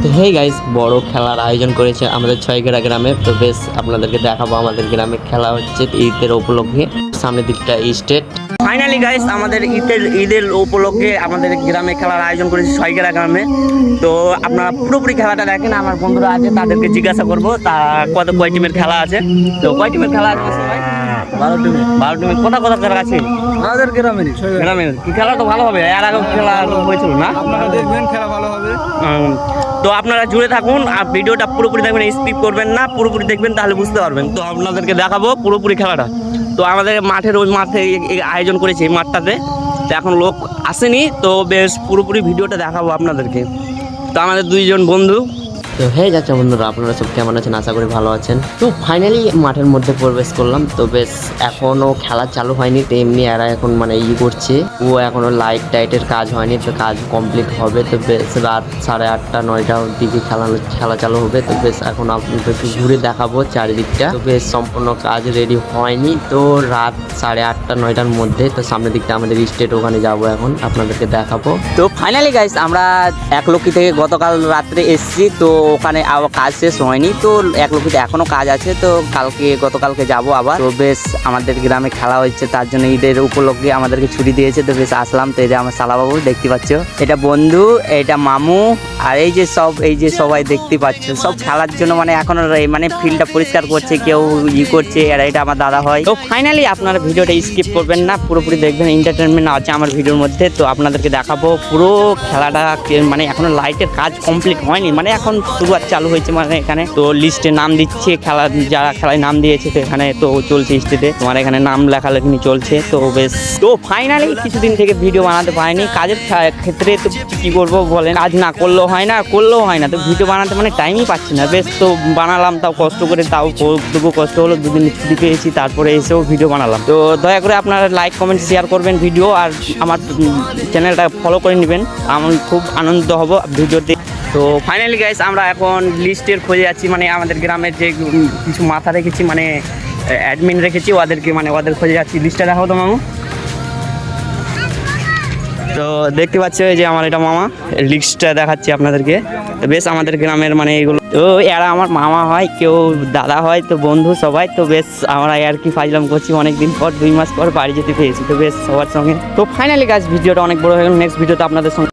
তো hey guys, বড় খেলার আয়োজন করেছে আমাদের ছয়গেরা গ্রামে। তো বেশ আপনাদেরকে দেখাবো আমাদের গ্রামে খেলা হচ্ছে ঈদের উপলক্ষে। সামনের দিকটা স্টেট। ফাইনালি গাইস, আমাদের ঈদের উপলক্ষে আমাদের গ্রামে খেলার আয়োজন করেছে ছয়গেরা গ্রামে। তো আপনারা পুরোপুরি খেলাটা দেখেন। আমার বন্ধুরা আছে, তাদেরকে জিজ্ঞাসা করবো কয় টিমের খেলা আছে। তো কয় টিমের খেলা আছে ভাই? 12 টিমের। কোথা খেলা আছে? আমাদের গ্রামের কি খেলা তো ভালো হবে, এর আগে খেলা হয়েছিল না? আপনারা দেখবেন, খেলা ভালো হবে। তো আপনারা জুড়ে থাকুন আর ভিডিওটা পুরোপুরি দেখবেন, স্কিপ করবেন না, পুরোপুরি দেখবেন, তাহলে বুঝতে পারবেন। তো আপনাদেরকে দেখাবো পুরোপুরি খেলাটা। তো আমাদের ওই মাঠে আয়োজন করেছে এই মাঠটাতে। তো এখন লোক আসেনি, তো বেশ পুরোপুরি ভিডিওটা দেখাবো আপনাদেরকে। তো আমাদের দুইজন বন্ধু। তো হয়ে যাচ্ছে বন্ধুরা, আপনারা সব কেমন আছেন? আশা করি ভালো আছেন। তো ফাইনালি মাঠের মধ্যে প্রবেশ করলাম। তো বেশ এখনও খেলা চালু হয়নি, তো এমনি এরা এখন মানে করছে। ও এখনও লাইটের কাজ হয়নি, তো কাজ কমপ্লিট হবে। তো বেশ রাত 8:30 9টার দিকে খেলা চালু হবে। তো বেশ এখন আপনাদের একটু ঘুরে দেখাবো চারিদিকটা। তো বেশ সম্পূর্ণ কাজ রেডি হয়নি, তো রাত 8:30 9টার মধ্যে। তো সামনের দিকটা আমাদের স্টেট, ওখানে যাবো এখন আপনাদেরকে দেখাবো। তো ফাইনালি গাইস, আমরা একলক্ষী থেকে গতকাল রাত্রে এসেছি। তো ওখানে কাজ শেষ হয়নি, তো একলক্ষীতে এখনো কাজ আছে। তো গতকালকে যাব আবার। তো বেশ আমাদের গ্রামে খেলা হচ্ছে, তার জন্য ঈদের উপলক্ষে আমাদেরকে ছুটি দিয়েছে। তো বেশ আসলাম। তো এই যে আমার শালাবাবু দেখতে পাচ্ছ, এটা বন্ধু, এটা মামু, আর এই যে সবাই দেখতে পাচ্ছ, সব খেলার জন্য মানে এখন মানে ফিল্ডটা পরিষ্কার করছে, কেউ করছে। আর এটা আমার দাদা হয়। তো ফাইনালি আপনারা ভিডিওটা স্কিপ করবেন না, পুরোপুরি দেখবেন। এন্টারটেনমেন্ট আছে আমার ভিডিওর মধ্যে। তো আপনাদেরকে দেখাবো পুরো খেলাটা। মানে এখনো লাইটের কাজ কমপ্লিট হয়নি, মানে এখন শুরুয়াত চালু হয়েছে। মানে এখানে তো লিস্টে নাম দিচ্ছে, যারা খেলায় নাম দিয়েছে। তো এখানে তো চলছে স্টেটে, তোমার এখানে নাম লেখালেখি চলছে। তো বেশ, তো ফাইনালি কিছুদিন থেকে ভিডিও বানাতে পারিনি। কাজের ক্ষেত্রে তো কি করবো বলেন, কাজ না করলেও হয় না, তো ভিডিও বানাতে মানে টাইমই পাচ্ছি না। বেশ, তো বানালাম, তাও কষ্ট করে, তাও তবু কষ্ট হলো। 2 দিন ছুটি পেয়েছি, তারপরে এসেও ভিডিও বানালাম। তো দয়া করে আপনারা লাইক কমেন্ট শেয়ার করবেন ভিডিও, আর আমার চ্যানেলটা ফলো করে নেবেন। আমার খুব আনন্দ হব ভিডিওতে। তো ফাইনালি গাইস, আমরা এখন লিস্টের খোঁজে যাচ্ছি। মানে আমাদের গ্রামের যে কিছু মাথা রেখেছি, মানে অ্যাডমিন রেখেছি, ওদের খোঁজে যাচ্ছি। লিস্টটা দেখাও তো মামু। তো দেখতে পাচ্ছ, এই যে আমার এটা মামা, লিস্টটা দেখাচ্ছি আপনাদেরকে। তো বেশ আমাদের গ্রামের মানে এগুলো, তো এরা আমার মামা হয়, কেউ দাদা হয়, তো বন্ধু সবাই। তো বেশ আমরা আর কি ফাজলাম করছি অনেকদিন পর, 2 মাস পর বাড়ি যেতে পেরেছি। তো বেশ সবার সঙ্গে। তো ফাইনালি গাইস, ভিডিওটা অনেক বড় হয়ে গেল। নেক্সট ভিডিওতে আপনাদের সঙ্গে